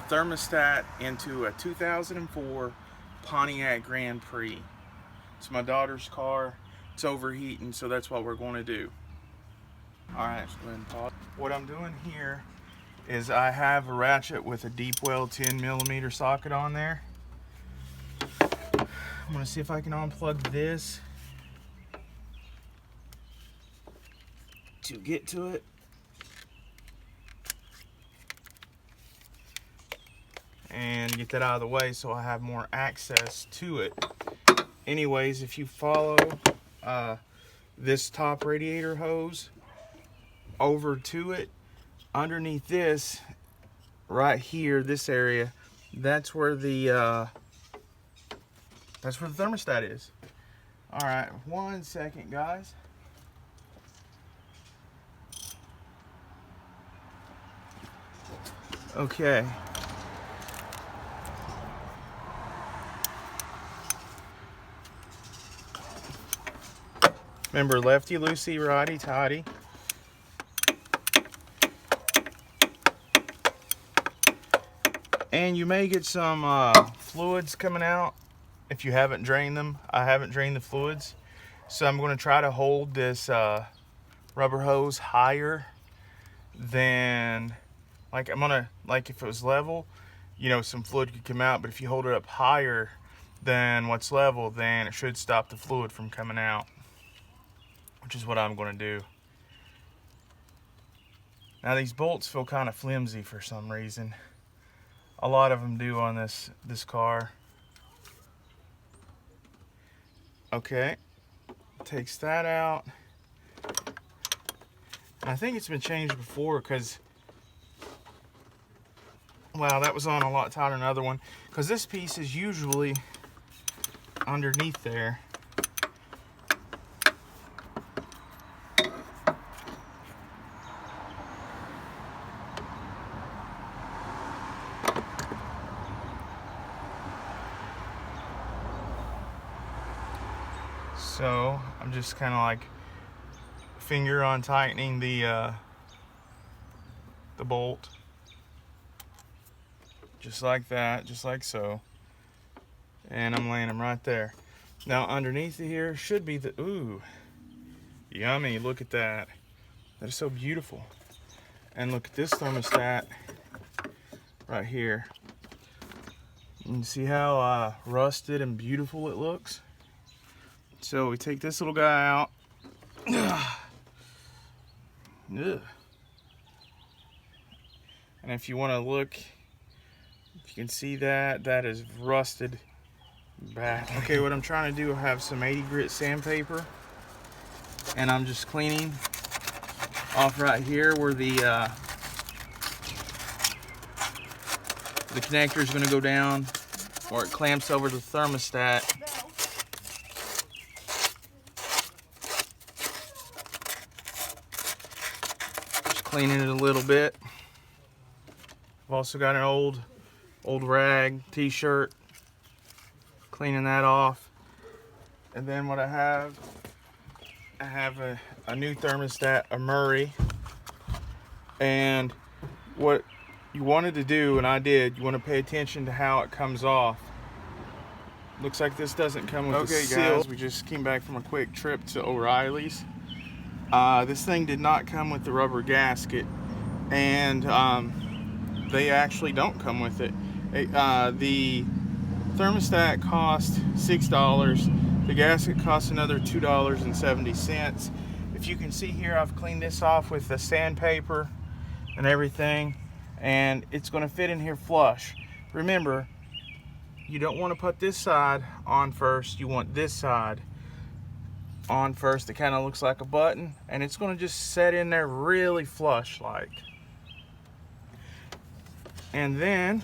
thermostat into a 2004 Pontiac Grand Prix. It's my daughter's car. It's overheating, so that's what we're going to do. Alright, let's go ahead and pause. What I'm doing here is I have a ratchet with a deep well 10mm socket on there. I'm going to see if I can unplug this to get to it. And get that out of the way so I have more access to it. Anyways, if you follow this top radiator hose over to it, underneath this, right here, this area, that's where the thermostat is. All right, 1 second, guys. Okay. Remember, lefty loosey, righty tighty. And you may get some fluids coming out if you haven't drained them. I haven't drained the fluids, so I'm going to try to hold this rubber hose higher than, like if it was level, you know, some fluid could come out, but if you hold it up higher than what's level, then it should stop the fluid from coming out, which is what I'm going to do. Now these bolts feel kind of flimsy for some reason. A lot of them do on this car. Okay, takes that out. And I think it's been changed before because, wow, that was on a lot tighter than the other one, because this piece is usually underneath there. So I'm just kind of like finger on tightening the bolt, just like that, just like so, and I'm laying them right there. Now underneath it here should be the, ooh, yummy, look at that. That is so beautiful. And look at this thermostat right here. You can see how rusted and beautiful it looks. So we take this little guy out. Ugh. And if you want to look, if you can see that, that is rusted bad. Okay, what I'm trying to do, I have some 80 grit sandpaper, and I'm just cleaning off right here where the connector is going to go down, or it clamps over the thermostat. Cleaning it a little bit. I've also got an old rag t-shirt, cleaning that off. And then what I have a new thermostat, a Murray. And what you wanted to do, and I did, you want to pay attention to how it comes off. Looks like this doesn't come with a seal. Okay guys, we just came back from a quick trip to O'Reilly's. This thing did not come with the rubber gasket, and they actually don't come with it. The thermostat cost $6. The gasket costs another $2.70. If you can see here, I've cleaned this off with the sandpaper and everything, and it's going to fit in here flush. Remember, you don't want to put this side on first, you want this side on first. It kind of looks like a button, and it's going to just set in there really flush like. And then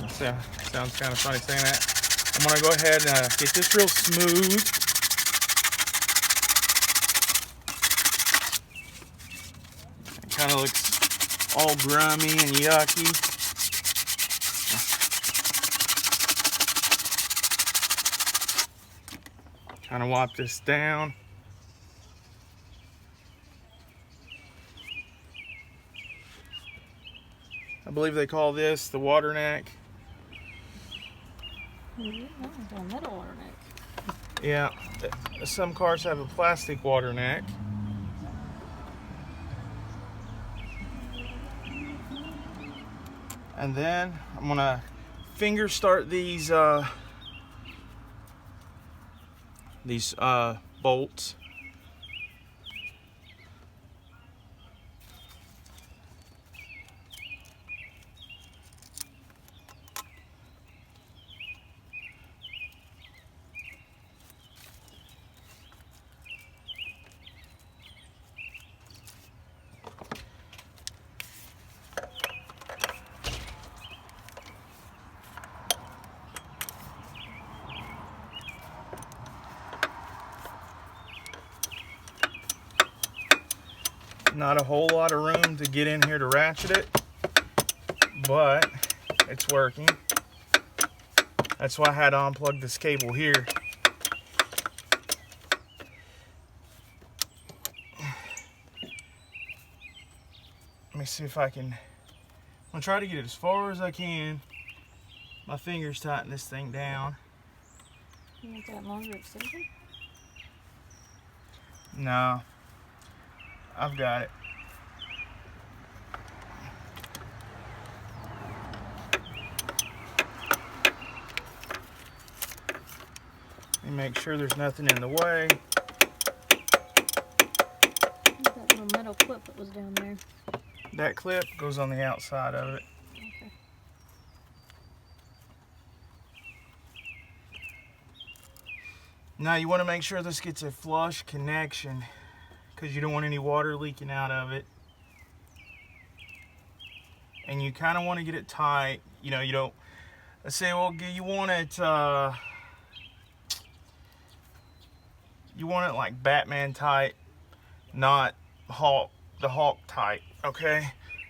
sounds kind of funny saying that, I'm going to go ahead and get this real smooth. It kind of looks all grummy and yucky. Kind of wipe this down. I believe they call this the water neck. That was a metal water neck. Yeah, some cars have a plastic water neck. And then I'm gonna finger start these bolts. Not a whole lot of room to get in here to ratchet it, but it's working. That's why I had to unplug this cable here. Let me see if I can. I'm gonna try to get it as far as I can. My fingers tighten this thing down. You want that longer extension? No, I've got it. Let me make sure there's nothing in the way. That little metal clip that was down there. That clip goes on the outside of it. Okay. Now you want to make sure this gets a flush connection because you don't want any water leaking out of it. And you kind of want to get it tight. You know, you don't, let's say, well, you want it like Batman tight, not the Hulk tight, okay?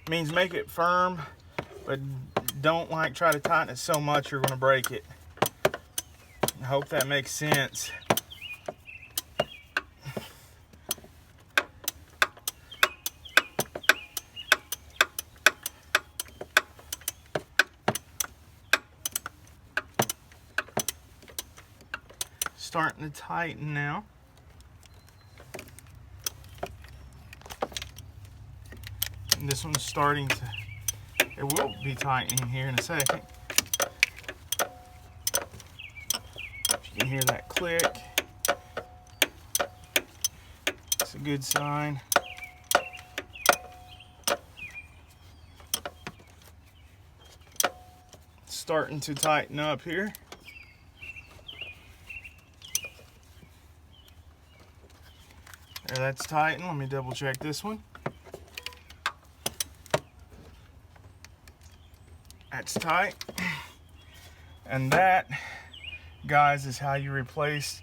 Means make it firm, but don't like try to tighten it so much you're gonna break it. I hope that makes sense. Starting to tighten now. And this one's starting to, it will be tightening here in a second. If you can hear that click, it's a good sign. It's starting to tighten up here. There, that's tightened. Let me double check this one. That's tight. And that, guys, is how you replace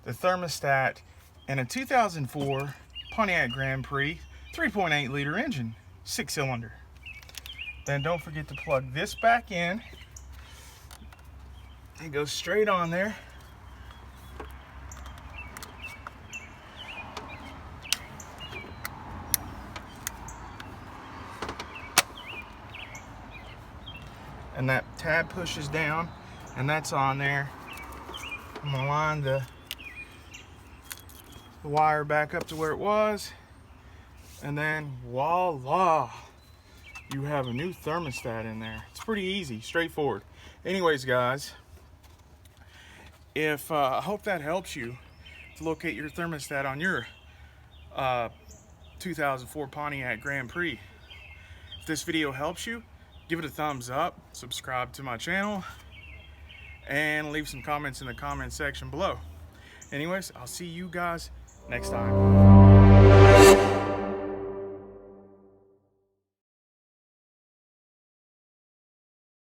the thermostat in a 2004 Pontiac Grand Prix 3.8 liter engine, 6-cylinder. Then don't forget to plug this back in. It goes straight on there. And that tab pushes down, and that's on there. I'm gonna line the wire back up to where it was, and then voila, you have a new thermostat in there. It's pretty easy, straightforward. Anyways, guys, if I hope that helps you to locate your thermostat on your 2004 Pontiac Grand Prix. If this video helps you, give it a thumbs up, subscribe to my channel, and leave some comments in the comment section below. Anyways, I'll see you guys next time.